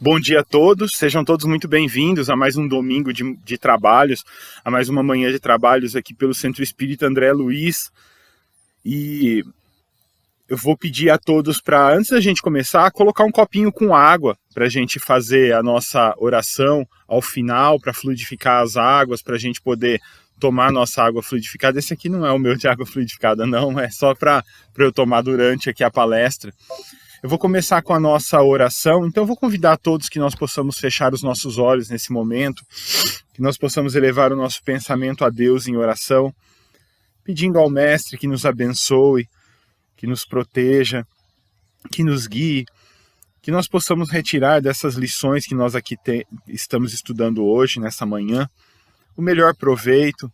Bom dia a todos, sejam todos muito bem-vindos a mais um domingo de trabalhos, a mais uma manhã de trabalhos aqui pelo Centro Espírita André Luiz. E eu vou pedir a todos para, antes da gente começar, colocar um copinho com água para a gente fazer a nossa oração ao final, para fluidificar as águas, para a gente poder tomar a nossa água fluidificada. Esse aqui não é o meu de água fluidificada, não, é só para eu tomar durante aqui a palestra. Eu vou começar com a nossa oração, então eu vou convidar a todos que nós possamos fechar os nossos olhos nesse momento, que nós possamos elevar o nosso pensamento a Deus em oração, pedindo ao Mestre que nos abençoe, que nos proteja, que nos guie, que nós possamos retirar dessas lições que nós aqui estamos estudando hoje, nessa manhã, o melhor proveito,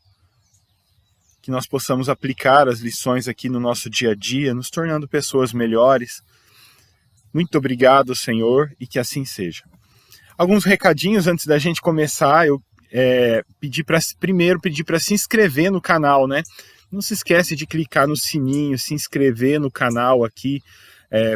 que nós possamos aplicar as lições aqui no nosso dia a dia, nos tornando pessoas melhores. Muito obrigado, Senhor, e que assim seja. Alguns recadinhos antes da gente começar. Eu pedi para se inscrever no canal, né? Não se esquece de clicar no sininho, se inscrever no canal aqui,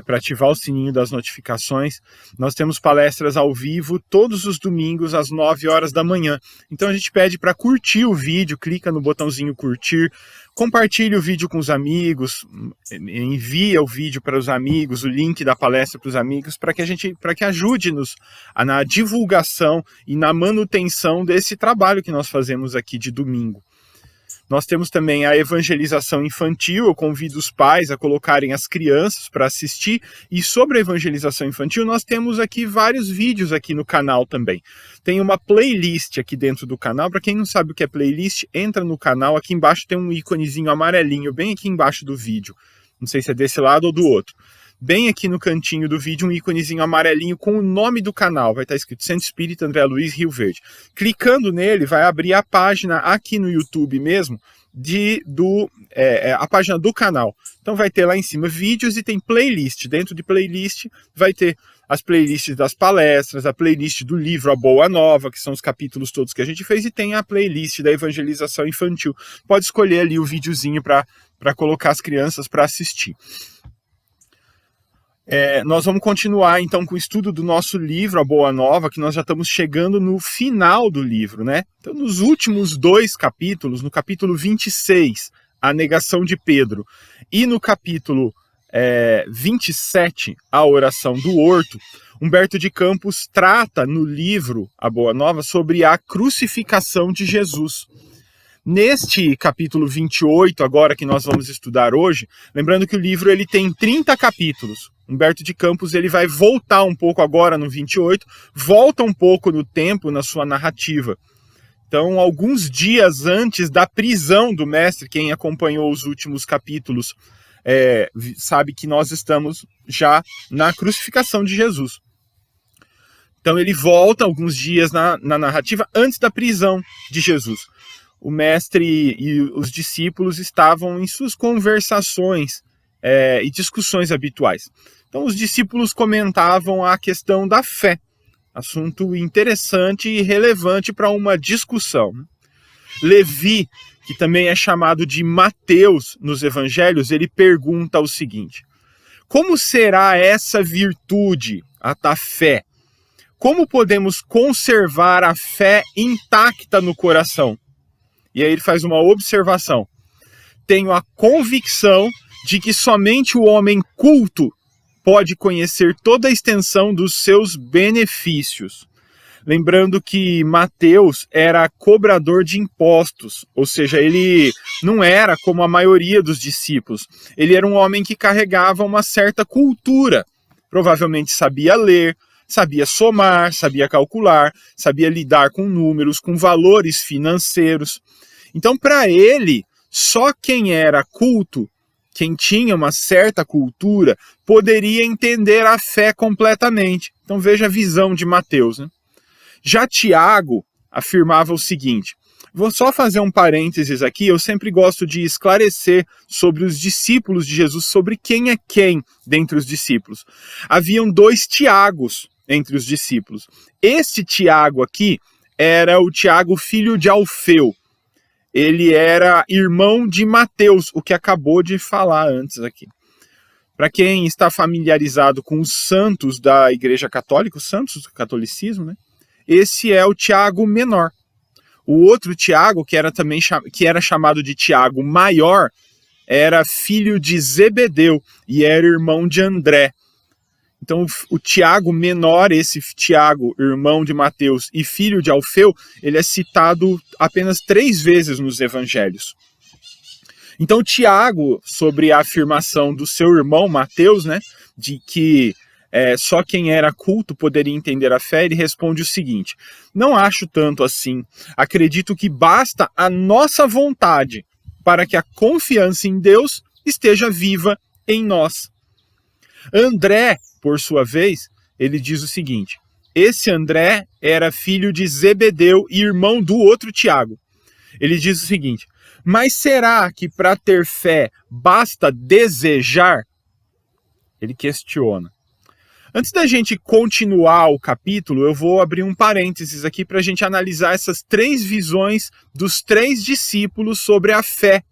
para ativar o sininho das notificações. Nós temos palestras ao vivo todos os domingos às 9 horas da manhã. Então a gente pede para curtir o vídeo, clica no botãozinho curtir, compartilhe o vídeo com os amigos, envia o vídeo para os amigos, o link da palestra para os amigos, para que ajude-nos na divulgação e na manutenção desse trabalho que nós fazemos aqui de domingo. Nós temos também a evangelização infantil. Eu convido os pais a colocarem as crianças para assistir. E sobre a evangelização infantil, nós temos aqui vários vídeos aqui no canal também. Tem uma playlist aqui dentro do canal. Para quem não sabe o que é playlist, entra no canal. Aqui embaixo tem um íconezinho amarelinho, bem aqui embaixo do vídeo. Não sei se é desse lado ou do outro. Bem aqui no cantinho do vídeo, um íconezinho amarelinho com o nome do canal. Vai estar escrito Centro Espírita André Luiz, Rio Verde. Clicando nele, vai abrir a página aqui no YouTube mesmo, a página do canal. Então vai ter lá em cima vídeos e tem playlist. Dentro de playlist vai ter as playlists das palestras, a playlist do livro A Boa Nova, que são os capítulos todos que a gente fez, e tem a playlist da evangelização infantil. Pode escolher ali o videozinho para colocar as crianças para assistir. Nós vamos continuar então com o estudo do nosso livro, A Boa Nova, que nós já estamos chegando no final do livro, né? Então, nos últimos 2 capítulos, no capítulo 26, a negação de Pedro, e no capítulo 27, a oração do horto, Humberto de Campos trata no livro A Boa Nova sobre a crucificação de Jesus. Neste capítulo 28, agora que nós vamos estudar hoje, lembrando que o livro ele tem 30 capítulos. Humberto de Campos ele vai voltar um pouco agora no 28, volta um pouco no tempo na sua narrativa. Então, alguns dias antes da prisão do mestre, quem acompanhou os últimos capítulos sabe que nós estamos já na crucificação de Jesus. Então, ele volta alguns dias na narrativa antes da prisão de Jesus. O mestre e os discípulos estavam em suas conversações e discussões habituais. Então, os discípulos comentavam a questão da fé, assunto interessante e relevante para uma discussão. Levi, que também é chamado de Mateus nos evangelhos, ele pergunta o seguinte: como será essa virtude, a da fé? Como podemos conservar a fé intacta no coração? E aí ele faz uma observação. Tenho a convicção de que somente o homem culto pode conhecer toda a extensão dos seus benefícios. Lembrando que Mateus era cobrador de impostos, ou seja, ele não era como a maioria dos discípulos. Ele era um homem que carregava uma certa cultura. Provavelmente sabia ler, sabia somar, sabia calcular, sabia lidar com números, com valores financeiros. Então, para ele, só quem era culto, quem tinha uma certa cultura, poderia entender a fé completamente. Então, veja a visão de Mateus, né? Já Tiago afirmava o seguinte, vou só fazer um parênteses aqui, eu sempre gosto de esclarecer sobre os discípulos de Jesus, sobre quem é quem dentre os discípulos. Haviam 2 Tiagos entre os discípulos. Este Tiago aqui era o Tiago, filho de Alfeu. Ele era irmão de Mateus, o que acabou de falar antes aqui. Para quem está familiarizado com os santos da Igreja Católica, os santos do catolicismo, né? Esse é o Tiago menor. O outro Tiago, que era chamado de Tiago maior, era filho de Zebedeu e era irmão de André. Então o Tiago menor, esse Tiago, irmão de Mateus e filho de Alfeu, ele é citado apenas 3 vezes nos evangelhos. Então Tiago, sobre a afirmação do seu irmão Mateus, né, de que só quem era culto poderia entender a fé, ele responde o seguinte: não acho tanto assim. Acredito que basta a nossa vontade para que a confiança em Deus esteja viva em nós. André, por sua vez, ele diz o seguinte: esse André era filho de Zebedeu e irmão do outro Tiago. Ele diz o seguinte: mas será que para ter fé basta desejar? Ele questiona. Antes da gente continuar o capítulo, eu vou abrir um parênteses aqui para a gente analisar essas 3 visões dos 3 discípulos sobre a fé.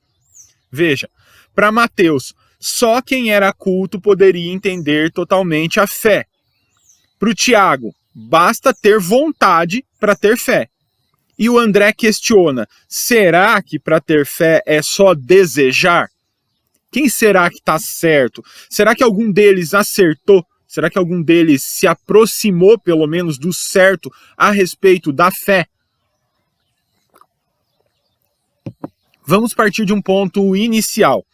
Veja, para Mateus, só quem era culto poderia entender totalmente a fé. Para o Tiago, basta ter vontade para ter fé. E o André questiona: será que para ter fé é só desejar? Quem será que está certo? Será que algum deles acertou? Será que algum deles se aproximou, pelo menos, do certo a respeito da fé? Vamos partir de um ponto inicial.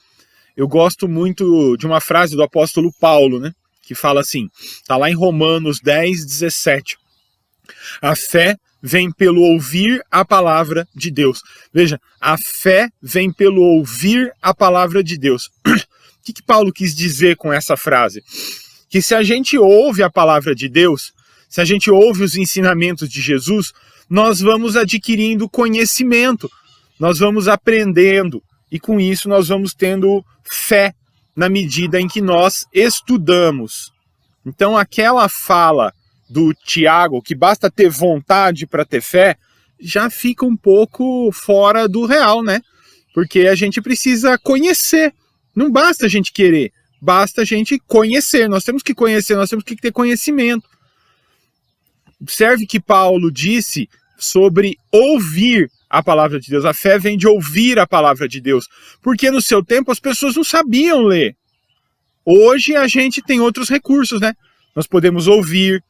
Eu gosto muito de uma frase do apóstolo Paulo, né, que fala assim, está lá em Romanos 10, 17. A fé vem pelo ouvir a palavra de Deus. Veja, a fé vem pelo ouvir a palavra de Deus. O que Paulo quis dizer com essa frase? Que se a gente ouve a palavra de Deus, se a gente ouve os ensinamentos de Jesus, nós vamos adquirindo conhecimento, nós vamos aprendendo, e com isso nós vamos tendo fé na medida em que nós estudamos. Então aquela fala do Tiago, que basta ter vontade para ter fé, já fica um pouco fora do real, né? Porque a gente precisa conhecer, não basta a gente querer. Basta a gente conhecer, nós temos que conhecer, nós temos que ter conhecimento. Observe que Paulo disse sobre ouvir a palavra de Deus. A fé vem de ouvir a palavra de Deus, porque no seu tempo as pessoas não sabiam ler. Hoje a gente tem outros recursos, né? Nós podemos ouvir,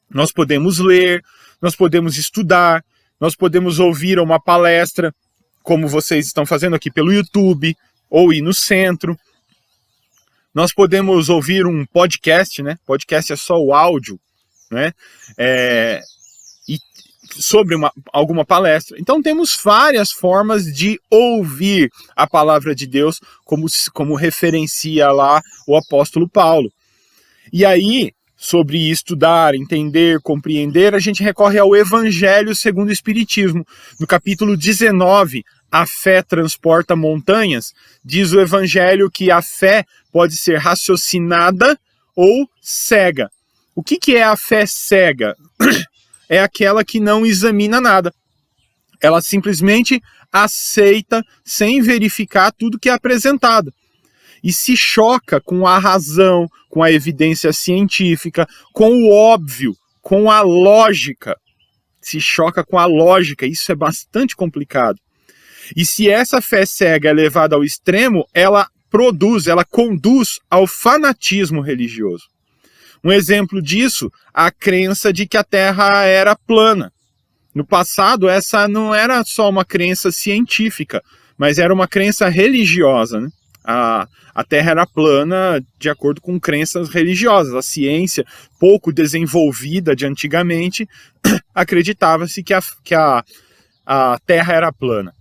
nós podemos ler, nós podemos estudar, nós podemos ouvir uma palestra, como vocês estão fazendo aqui pelo YouTube, ou ir no centro. Nós podemos ouvir um podcast, né? Podcast é só o áudio, né? E sobre alguma palestra. Então temos várias formas de ouvir a palavra de Deus, como referencia lá o apóstolo Paulo. E aí, sobre estudar, entender, compreender, a gente recorre ao Evangelho segundo o Espiritismo. No capítulo 19, a fé transporta montanhas, diz o Evangelho que a fé pode ser raciocinada ou cega. O que é a fé cega? É aquela que não examina nada. Ela simplesmente aceita sem verificar tudo que é apresentado. E se choca com a razão, com a evidência científica, com o óbvio, com a lógica. Se choca com a lógica, isso é bastante complicado. E se essa fé cega é levada ao extremo, ela conduz ao fanatismo religioso. Um exemplo disso, a crença de que a Terra era plana. No passado, essa não era só uma crença científica, mas era uma crença religiosa, né? A Terra era plana de acordo com crenças religiosas. A ciência, pouco desenvolvida de antigamente, acreditava-se que a Terra era plana.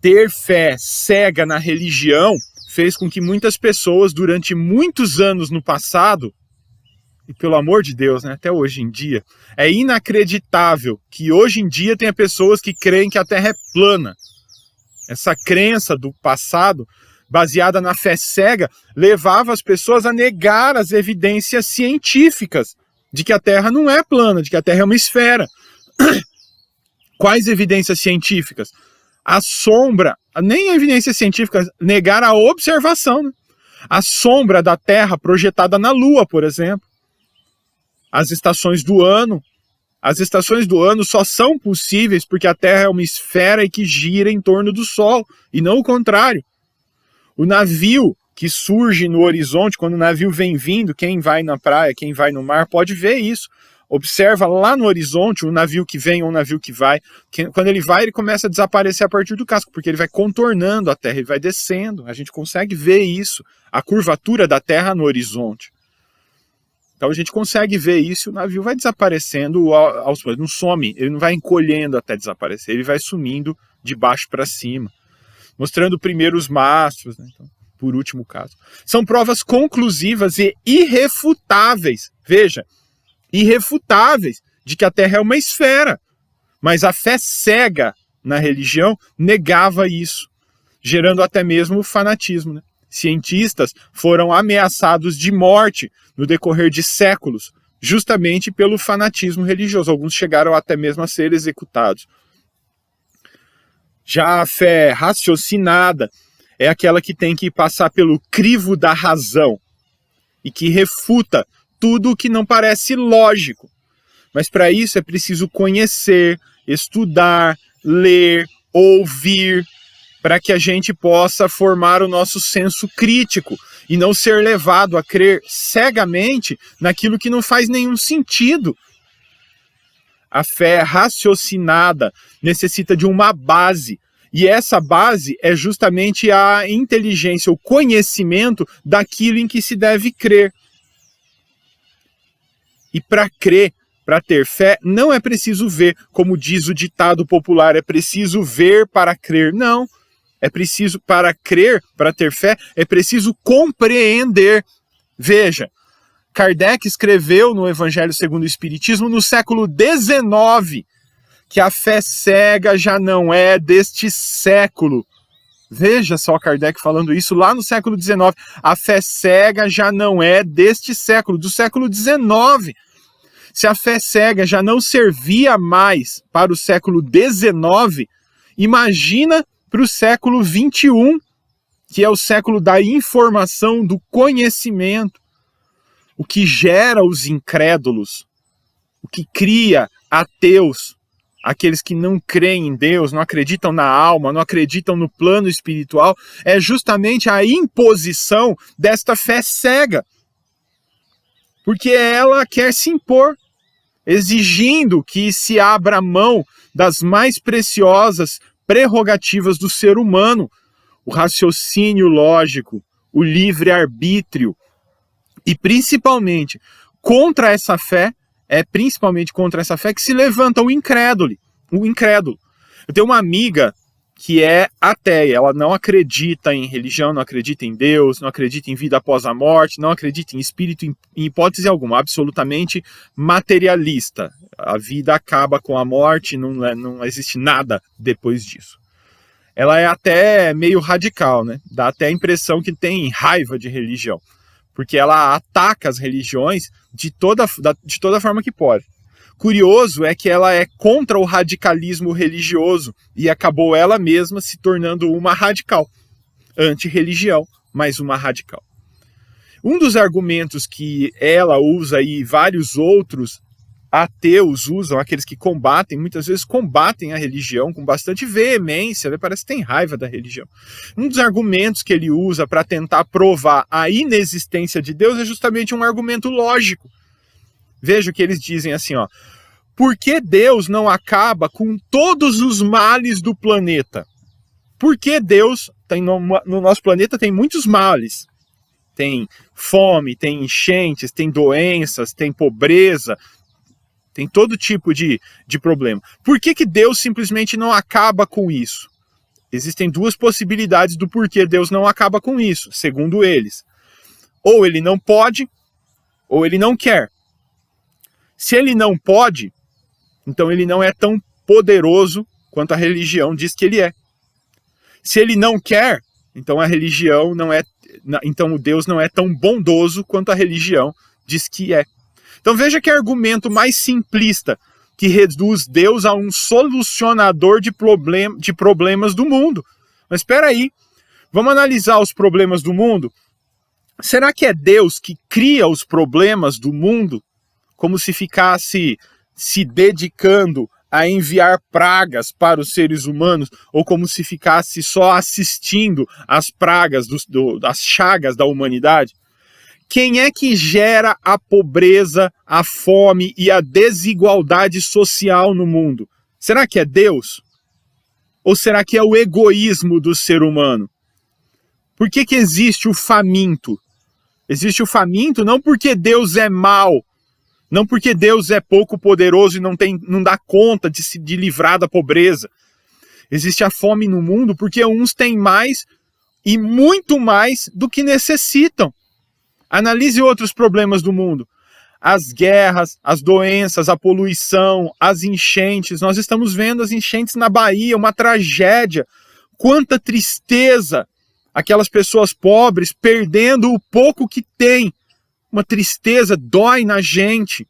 Ter fé cega na religião fez com que muitas pessoas, durante muitos anos no passado, e pelo amor de Deus, né, até hoje em dia, é inacreditável que hoje em dia tenha pessoas que creem que a Terra é plana. Essa crença do passado, baseada na fé cega, levava as pessoas a negar as evidências científicas de que a Terra não é plana, de que a Terra é uma esfera. Quais evidências científicas? A sombra, nem a evidência científica, negar a observação, né? A sombra da Terra projetada na Lua, por exemplo. As estações do ano. As estações do ano só são possíveis porque a Terra é uma esfera e que gira em torno do Sol, e não o contrário. O navio que surge no horizonte, quando o navio vem vindo, quem vai na praia, quem vai no mar, pode ver isso. Observa lá no horizonte o navio que vem ou o navio que vai. Quando ele vai, ele começa a desaparecer a partir do casco, porque ele vai contornando a Terra, ele vai descendo. A gente consegue ver isso, a curvatura da Terra no horizonte. Então a gente consegue ver isso e o navio vai desaparecendo aos poucos. Não some, ele não vai encolhendo até desaparecer, ele vai sumindo de baixo para cima. Mostrando primeiro os mastros, né? Então, por último caso. São provas conclusivas e irrefutáveis. Veja, irrefutáveis de que a Terra é uma esfera. Mas a fé cega na religião negava isso, gerando até mesmo o fanatismo, né? Cientistas foram ameaçados de morte no decorrer de séculos, justamente pelo fanatismo religioso. Alguns chegaram até mesmo a ser executados. Já a fé raciocinada é aquela que tem que passar pelo crivo da razão e que refuta tudo o que não parece lógico. Mas para isso é preciso conhecer, estudar, ler, ouvir, para que a gente possa formar o nosso senso crítico e não ser levado a crer cegamente naquilo que não faz nenhum sentido. A fé raciocinada necessita de uma base, e essa base é justamente a inteligência, o conhecimento daquilo em que se deve crer. E para crer, para ter fé, não é preciso ver, como diz o ditado popular, é preciso ver para crer. Não. É preciso, para crer, para ter fé, é preciso compreender. Veja, Kardec escreveu no Evangelho segundo o Espiritismo no século XIX que a fé cega já não é deste século. Veja só Kardec falando isso lá no século XIX. A fé cega já não é deste século, do século XIX. Se a fé cega já não servia mais para o século XIX, imagina para o século XXI, que é o século da informação, do conhecimento, o que gera os incrédulos, o que cria ateus, aqueles que não creem em Deus, não acreditam na alma, não acreditam no plano espiritual, é justamente a imposição desta fé cega, porque ela quer se impor, exigindo que se abra mão das mais preciosas prerrogativas do ser humano, o raciocínio lógico, o livre-arbítrio, e principalmente contra essa fé, que se levanta o incrédulo. Eu tenho uma amiga que é ateia, ela não acredita em religião, não acredita em Deus, não acredita em vida após a morte, não acredita em espírito em hipótese alguma, absolutamente materialista. A vida acaba com a morte, não existe nada depois disso. Ela é até meio radical, né? Dá até a impressão que tem raiva de religião, porque ela ataca as religiões de toda forma que pode. Curioso é que ela é contra o radicalismo religioso e acabou ela mesma se tornando uma radical, anti-religião, mas uma radical. Um dos argumentos que ela usa e vários outros ateus usam, aqueles que combatem, muitas vezes combatem a religião com bastante veemência, né? Parece que tem raiva da religião. Um dos argumentos que ele usa para tentar provar a inexistência de Deus é justamente um argumento lógico. Veja o que eles dizem assim, ó. Por que Deus não acaba com todos os males do planeta? Porque Deus, no nosso planeta tem muitos males. Tem fome, tem enchentes, tem doenças, tem pobreza, tem todo tipo de problema. Por que Deus simplesmente não acaba com isso? Existem duas possibilidades do porquê Deus não acaba com isso, segundo eles. Ou ele não pode, ou ele não quer. Se ele não pode, então ele não é tão poderoso quanto a religião diz que ele é. Se ele não quer, então a religião não é, então o Deus não é tão bondoso quanto a religião diz que é. Então veja que argumento mais simplista, que reduz Deus a um solucionador de problemas do mundo. Mas espera aí, vamos analisar os problemas do mundo? Será que é Deus que cria os problemas do mundo como se ficasse se dedicando a enviar pragas para os seres humanos, ou como se ficasse só assistindo às pragas, das chagas da humanidade? Quem é que gera a pobreza, a fome e a desigualdade social no mundo? Será que é Deus? Ou será que é o egoísmo do ser humano? Por que existe o faminto? Existe o faminto não porque Deus é mau, não porque Deus é pouco poderoso e não dá conta de livrar da pobreza. Existe a fome no mundo porque uns têm mais e muito mais do que necessitam. Analise outros problemas do mundo. As guerras, as doenças, a poluição, as enchentes. Nós estamos vendo as enchentes na Bahia, uma tragédia. Quanta tristeza! Aquelas pessoas pobres perdendo o pouco que têm. Uma tristeza, dói na gente.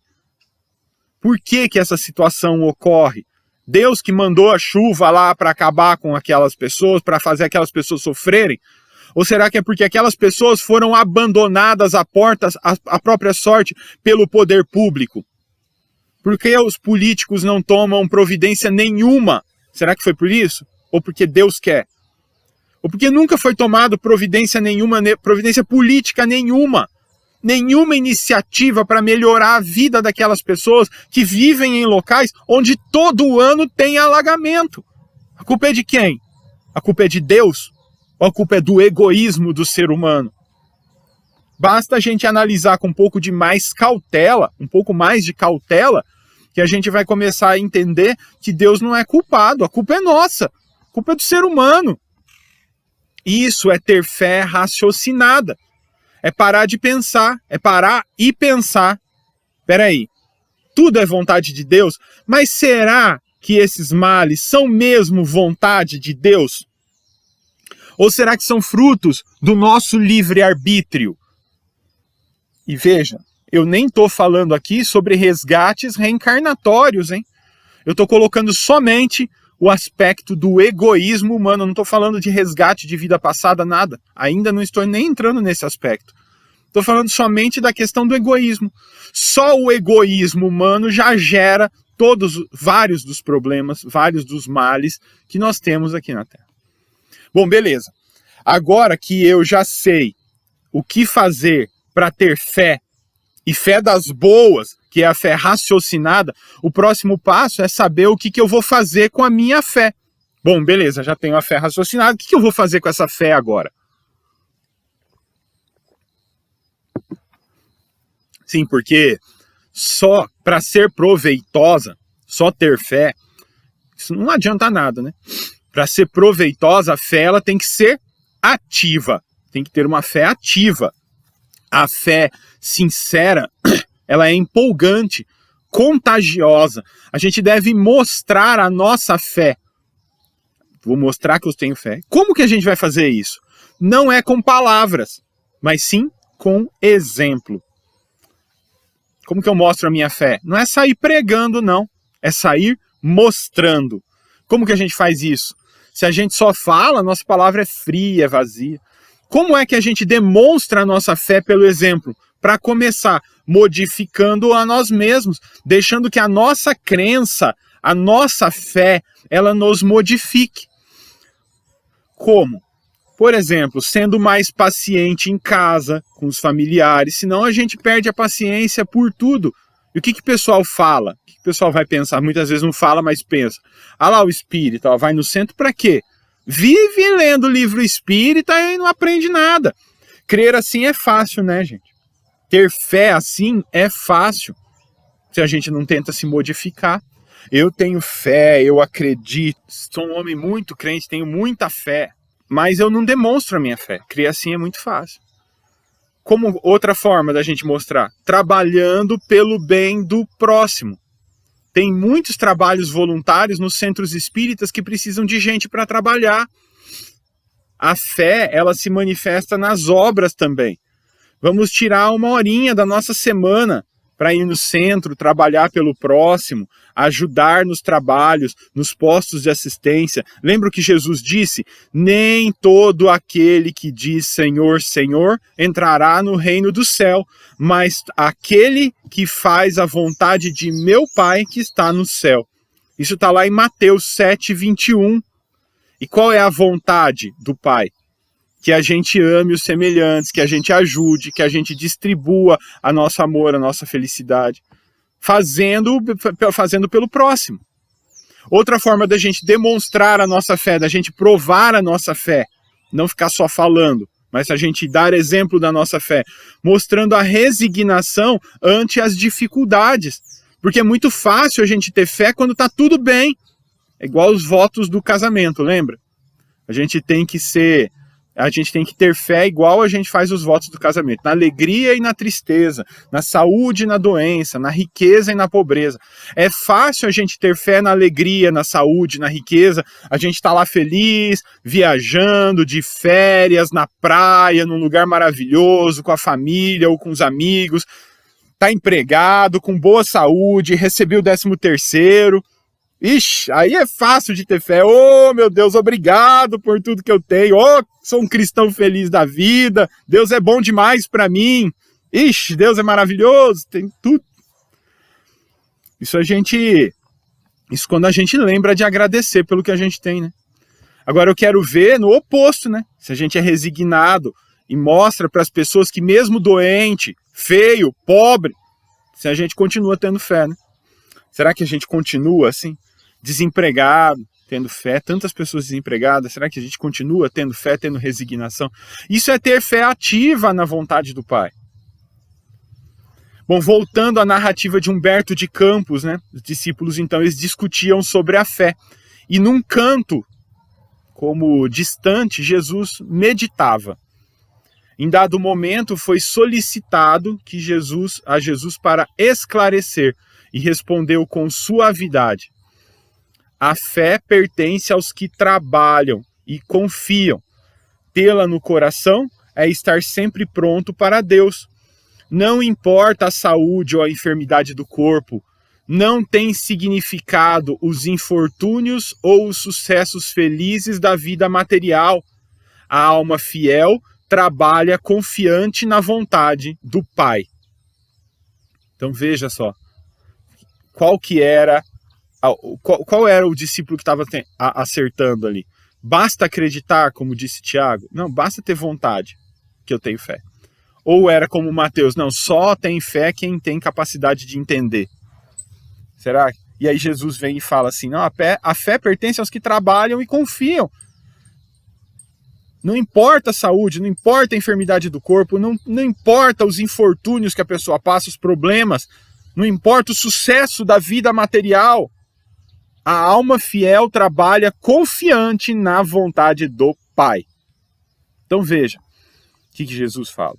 Por que essa situação ocorre? Deus que mandou a chuva lá para acabar com aquelas pessoas, para fazer aquelas pessoas sofrerem? Ou será que é porque aquelas pessoas foram abandonadas à própria sorte pelo poder público? Por que os políticos não tomam providência nenhuma? Será que foi por isso? Ou porque Deus quer? Ou porque nunca foi tomado providência nenhuma, providência política nenhuma? Nenhuma iniciativa para melhorar a vida daquelas pessoas que vivem em locais onde todo ano tem alagamento. A culpa é de quem? A culpa é de Deus? Ou a culpa é do egoísmo do ser humano? Basta a gente analisar com um pouco de mais cautela, que a gente vai começar a entender que Deus não é culpado, a culpa é nossa, a culpa é do ser humano. Isso é ter fé raciocinada. É parar de pensar, é parar e pensar. Peraí, tudo é vontade de Deus, mas será que esses males são mesmo vontade de Deus? Ou será que são frutos do nosso livre-arbítrio? E veja, eu nem estou falando aqui sobre resgates reencarnatórios, hein? Eu estou colocando somente o aspecto do egoísmo humano. Eu não estou falando de resgate de vida passada, nada. Ainda não estou nem entrando nesse aspecto. Estou falando somente da questão do egoísmo. Só o egoísmo humano já gera vários dos problemas, vários dos males que nós temos aqui na Terra. Bom, beleza. Agora que eu já sei o que fazer para ter fé, e fé das boas, que é a fé raciocinada, o próximo passo é saber o que eu vou fazer com a minha fé. Bom, beleza, já tenho a fé raciocinada, o que eu vou fazer com essa fé agora? Sim, porque só para ser proveitosa, só ter fé, isso não adianta nada, né? Para ser proveitosa, a fé ela tem que ser ativa, tem que ter uma fé ativa. A fé sincera, ela é empolgante, contagiosa. A gente deve mostrar a nossa fé. Vou mostrar que eu tenho fé. Como que a gente vai fazer isso? Não é com palavras, mas sim com exemplo. Como que eu mostro a minha fé? Não é sair pregando, não. É sair mostrando. Como que a gente faz isso? Se a gente só fala, nossa palavra é fria, é vazia. Como é que a gente demonstra a nossa fé pelo exemplo? Para começar, modificando a nós mesmos, deixando que a nossa crença, a nossa fé, ela nos modifique. Como? Por exemplo, sendo mais paciente em casa, com os familiares, senão a gente perde a paciência por tudo. E o que o pessoal fala? O que o pessoal vai pensar? Muitas vezes não fala, mas pensa. Ah lá o espírita, ó, vai no centro para quê? Vive lendo livro espírita e não aprende nada. Crer assim é fácil, né, gente? Ter fé assim é fácil, se a gente não tenta se modificar. Eu tenho fé, eu acredito, sou um homem muito crente, tenho muita fé, mas eu não demonstro a minha fé. Crer assim é muito fácil. Como outra forma da gente mostrar? Trabalhando pelo bem do próximo. Tem muitos trabalhos voluntários nos centros espíritas que precisam de gente para trabalhar. A fé, ela se manifesta nas obras também. Vamos tirar uma horinha da nossa semana para ir no centro, trabalhar pelo próximo, ajudar nos trabalhos, nos postos de assistência. Lembra o que Jesus disse? Nem todo aquele que diz Senhor, Senhor, entrará no reino do céu, mas aquele que faz a vontade de meu Pai que está no céu. Isso está lá em Mateus 7:21. E qual é a vontade do Pai? Que a gente ame os semelhantes, que a gente ajude, que a gente distribua a nosso amor, a nossa felicidade, fazendo pelo próximo. Outra forma da gente demonstrar a nossa fé, da gente provar a nossa fé, não ficar só falando, mas a gente dar exemplo da nossa fé, mostrando a resignação ante as dificuldades. Porque é muito fácil a gente ter fé quando está tudo bem. É igual os votos do casamento, lembra? A gente tem que ter fé igual a gente faz os votos do casamento, na alegria e na tristeza, na saúde e na doença, na riqueza e na pobreza. É fácil a gente ter fé na alegria, na saúde, na riqueza, a gente está lá feliz, viajando, de férias, na praia, num lugar maravilhoso, com a família ou com os amigos, está empregado, com boa saúde, recebeu o 13º. Ixi, aí é fácil de ter fé. Oh, meu Deus, obrigado por tudo que eu tenho. Oh, sou um cristão feliz da vida. Deus é bom demais para mim. Ixi, Deus é maravilhoso, tem tudo. Isso quando a gente lembra de agradecer pelo que a gente tem, né? Agora eu quero ver no oposto, né? Se a gente é resignado e mostra para as pessoas que mesmo doente, feio, pobre, se a gente continua tendo fé, né? Será que a gente continua assim? Desempregado, tendo fé, tantas pessoas desempregadas, será que a gente continua tendo fé, tendo resignação? Isso é ter fé ativa na vontade do Pai. Bom, voltando à narrativa de Humberto de Campos, né? Os discípulos, então, eles discutiam sobre a fé. E num canto, como distante, Jesus meditava. Em dado momento, foi solicitado a Jesus para esclarecer, e respondeu com suavidade: a fé pertence aos que trabalham e confiam. Tê-la no coração é estar sempre pronto para Deus. Não importa a saúde ou a enfermidade do corpo, não tem significado os infortúnios ou os sucessos felizes da vida material. A alma fiel trabalha confiante na vontade do Pai. Então veja só, qual era o discípulo que estava acertando ali? Basta acreditar, como disse Tiago? Não, basta ter vontade, que eu tenho fé. Ou era como Mateus? Não, só tem fé quem tem capacidade de entender. Será? E aí Jesus vem e fala assim, não, a fé pertence aos que trabalham e confiam. Não importa a saúde, não importa a enfermidade do corpo, não importa os infortúnios que a pessoa passa, os problemas, não importa o sucesso da vida material. A alma fiel trabalha confiante na vontade do Pai. Então veja, o que Jesus fala?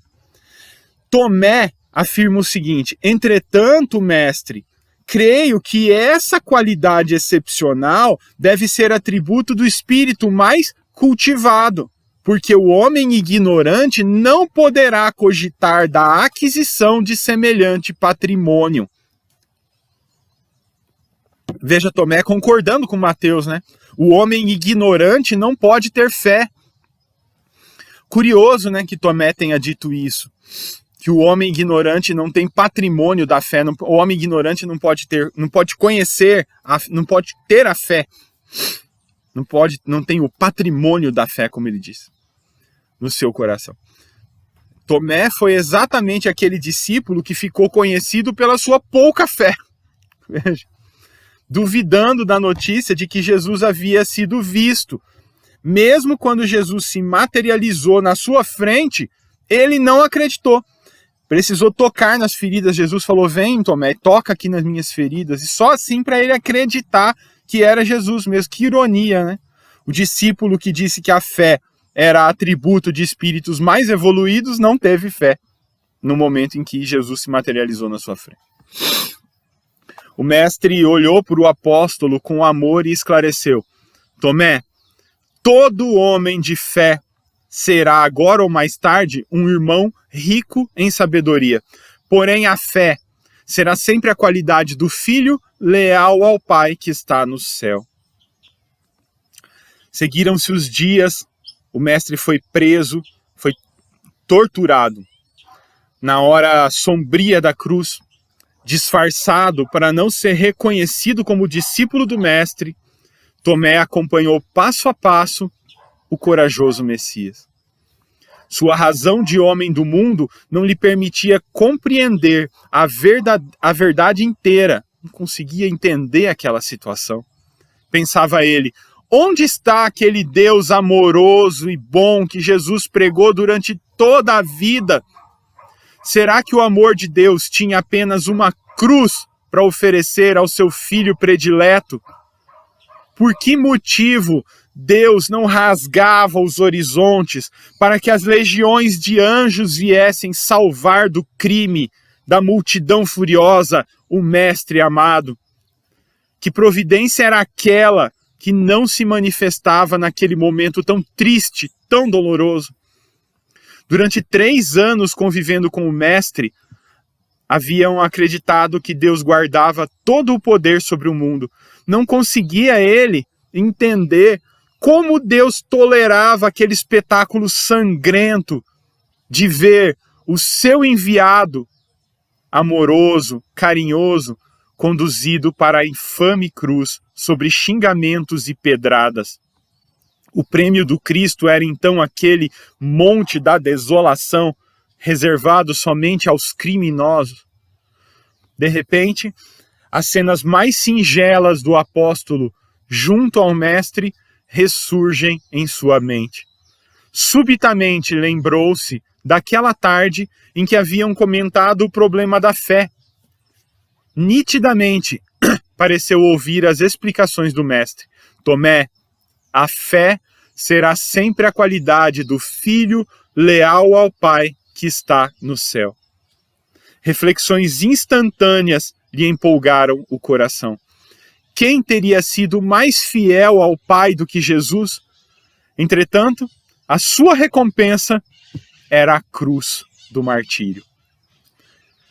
Tomé afirma o seguinte: entretanto, mestre, creio que essa qualidade excepcional deve ser atributo do espírito mais cultivado, porque o homem ignorante não poderá cogitar da aquisição de semelhante patrimônio. Veja Tomé concordando com Mateus, né? O homem ignorante não pode ter fé. Curioso, né, que Tomé tenha dito isso. Que o homem ignorante não tem patrimônio da fé. O homem ignorante não pode conhecer, não pode ter a fé. Não tem o patrimônio da fé, como ele diz, no seu coração. Tomé foi exatamente aquele discípulo que ficou conhecido pela sua pouca fé. Veja. Duvidando da notícia de que Jesus havia sido visto. Mesmo quando Jesus se materializou na sua frente, ele não acreditou. Precisou tocar nas feridas. Jesus falou: vem, Tomé, toca aqui nas minhas feridas. E só assim para ele acreditar que era Jesus mesmo. Que ironia, né? O discípulo que disse que a fé era atributo de espíritos mais evoluídos não teve fé no momento em que Jesus se materializou na sua frente. O mestre olhou para o apóstolo com amor e esclareceu: Tomé, todo homem de fé será agora ou mais tarde um irmão rico em sabedoria. Porém a fé, será sempre a qualidade do filho leal ao Pai que está no céu. Seguiram-se os dias, o mestre foi preso, foi torturado. Na hora sombria da cruz, disfarçado para não ser reconhecido como discípulo do mestre, Tomé acompanhou passo a passo o corajoso Messias. Sua razão de homem do mundo não lhe permitia compreender a verdade inteira, não conseguia entender aquela situação. Pensava ele, onde está aquele Deus amoroso e bom que Jesus pregou durante toda a vida? Será que o amor de Deus tinha apenas uma cruz para oferecer ao seu filho predileto? Por que motivo Deus não rasgava os horizontes para que as legiões de anjos viessem salvar do crime, da multidão furiosa, o Mestre amado? Que providência era aquela que não se manifestava naquele momento tão triste, tão doloroso? Durante 3 anos convivendo com o Mestre, haviam acreditado que Deus guardava todo o poder sobre o mundo. Não conseguia ele entender como Deus tolerava aquele espetáculo sangrento de ver o seu enviado, amoroso, carinhoso, conduzido para a infame cruz sobre xingamentos e pedradas. O prêmio do Cristo era então aquele monte da desolação reservado somente aos criminosos. De repente, as cenas mais singelas do apóstolo junto ao mestre ressurgem em sua mente. Subitamente lembrou-se daquela tarde em que haviam comentado o problema da fé. Nitidamente pareceu ouvir as explicações do mestre. Tomé, a fé será sempre a qualidade do filho leal ao Pai que está no céu. Reflexões instantâneas lhe empolgaram o coração. Quem teria sido mais fiel ao Pai do que Jesus? Entretanto, a sua recompensa era a cruz do martírio.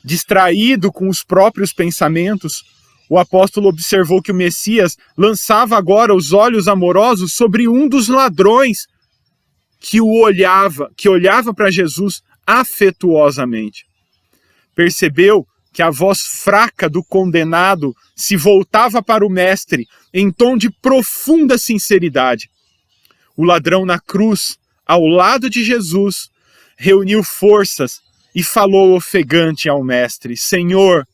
Distraído com os próprios pensamentos, o apóstolo observou que o Messias lançava agora os olhos amorosos sobre um dos ladrões que olhava para Jesus afetuosamente. Percebeu que a voz fraca do condenado se voltava para o mestre em tom de profunda sinceridade. O ladrão na cruz, ao lado de Jesus, reuniu forças e falou ofegante ao mestre: Senhor,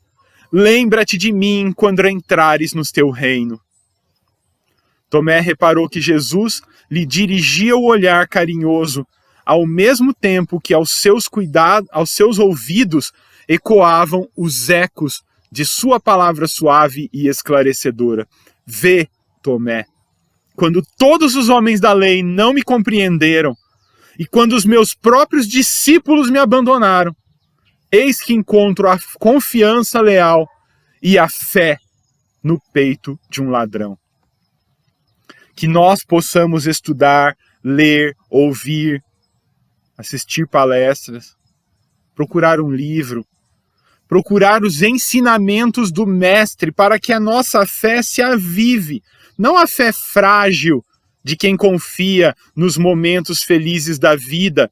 lembra-te de mim quando entrares no teu reino. Tomé reparou que Jesus lhe dirigia o olhar carinhoso, ao mesmo tempo que aos seus ouvidos ecoavam os ecos de sua palavra suave e esclarecedora. Vê, Tomé, quando todos os homens da lei não me compreenderam, e quando os meus próprios discípulos me abandonaram, eis que encontro a confiança leal e a fé no peito de um ladrão. Que nós possamos estudar, ler, ouvir, assistir palestras, procurar um livro, procurar os ensinamentos do Mestre para que a nossa fé se avive, não a fé frágil de quem confia nos momentos felizes da vida,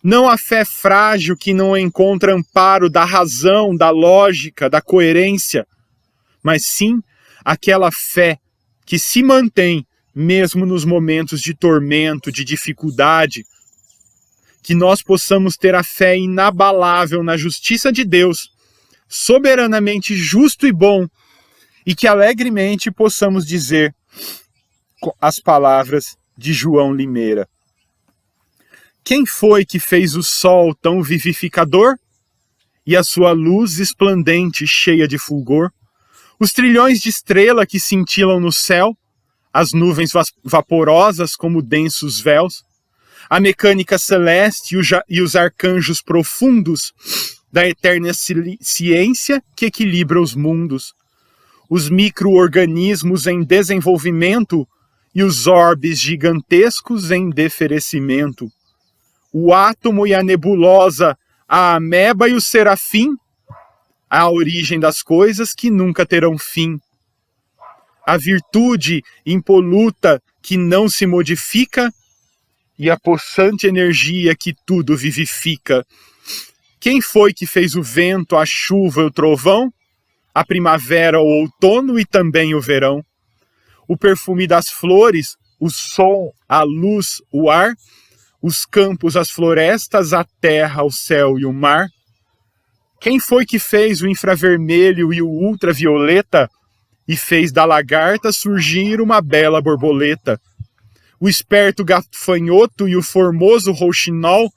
não a fé frágil que não encontra amparo da razão, da lógica, da coerência, mas sim aquela fé que se mantém mesmo nos momentos de tormento, de dificuldade. Que nós possamos ter a fé inabalável na justiça de Deus, soberanamente justo e bom, e que alegremente possamos dizer as palavras de João Limeira. Quem foi que fez o sol tão vivificador? E a sua luz esplendente, cheia de fulgor? Os trilhões de estrela que cintilam no céu? As nuvens vaporosas como densos véus? A mecânica celeste e os arcanjos profundos da eterna ciência que equilibra os mundos? Os micro-organismos em desenvolvimento e os orbes gigantescos em deferecimento? O átomo e a nebulosa, a ameba e o serafim? a origem das coisas que nunca terão fim. A virtude impoluta que não se modifica e a possante energia que tudo vivifica. Quem foi que fez o vento, a chuva e o trovão? A primavera, o outono e também o verão. O perfume das flores, o som, a luz, o ar, os campos, as florestas, a terra, o céu e o mar. Quem foi que fez o infravermelho e o ultravioleta e fez da lagarta surgir uma bela borboleta? O esperto gafanhoto e o formoso rouxinol,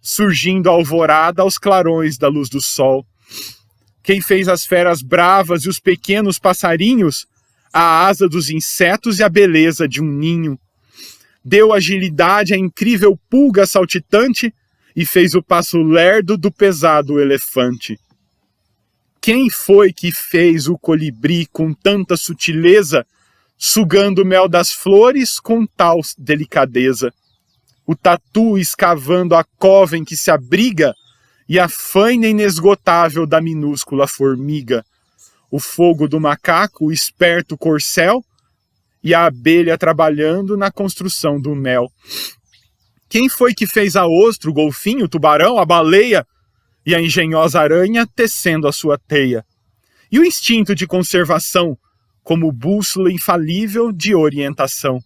surgindo a alvorada aos clarões da luz do sol. Quem fez as feras bravas e os pequenos passarinhos, a asa dos insetos e a beleza de um ninho. Deu agilidade à incrível pulga saltitante e fez o passo lerdo do pesado elefante. Quem foi que fez o colibri com tanta sutileza, sugando o mel das flores com tal delicadeza? O tatu escavando a cova em que se abriga e a faina inesgotável da minúscula formiga. O fogo do macaco, o esperto corcel e a abelha trabalhando na construção do mel. Quem foi que fez a ostra, o golfinho, o tubarão, a baleia e a engenhosa aranha tecendo a sua teia? E o instinto de conservação como bússola infalível de orientação,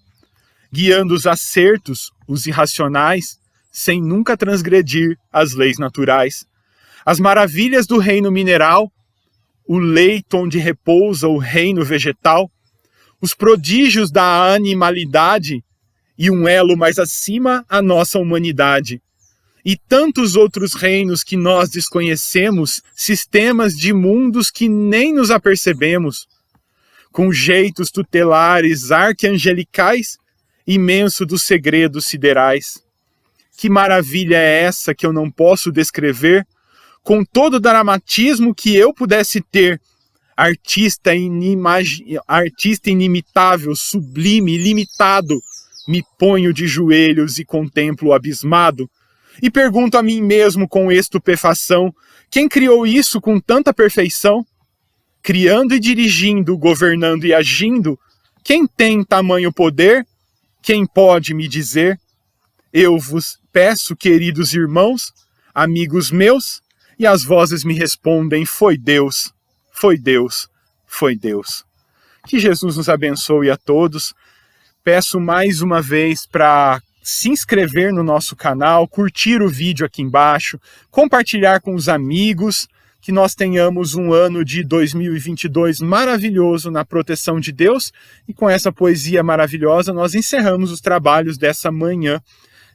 guiando os acertos, os irracionais, sem nunca transgredir as leis naturais. As maravilhas do reino mineral, o leito onde repousa o reino vegetal, os prodígios da animalidade e um elo mais acima a nossa humanidade. E tantos outros reinos que nós desconhecemos, sistemas de mundos que nem nos apercebemos, com jeitos tutelares arcangelicais, imenso dos segredos siderais. Que maravilha é essa que eu não posso descrever, com todo o dramatismo que eu pudesse ter, artista inimitável, sublime, ilimitado, me ponho de joelhos e contemplo abismado, e pergunto a mim mesmo com estupefação, quem criou isso com tanta perfeição? Criando e dirigindo, governando e agindo, quem tem tamanho poder? Quem pode me dizer? Eu vos peço, queridos irmãos, amigos meus, e as vozes me respondem, foi Deus, foi Deus, foi Deus. Que Jesus nos abençoe a todos. Peço mais uma vez para se inscrever no nosso canal, curtir o vídeo aqui embaixo, compartilhar com os amigos, que nós tenhamos um ano de 2022 maravilhoso na proteção de Deus. E com essa poesia maravilhosa, nós encerramos os trabalhos dessa manhã.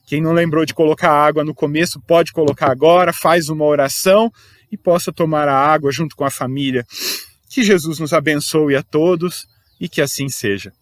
Quem não lembrou de colocar água no começo, pode colocar agora, faz uma oração e possa tomar a água junto com a família. Que Jesus nos abençoe a todos e que assim seja.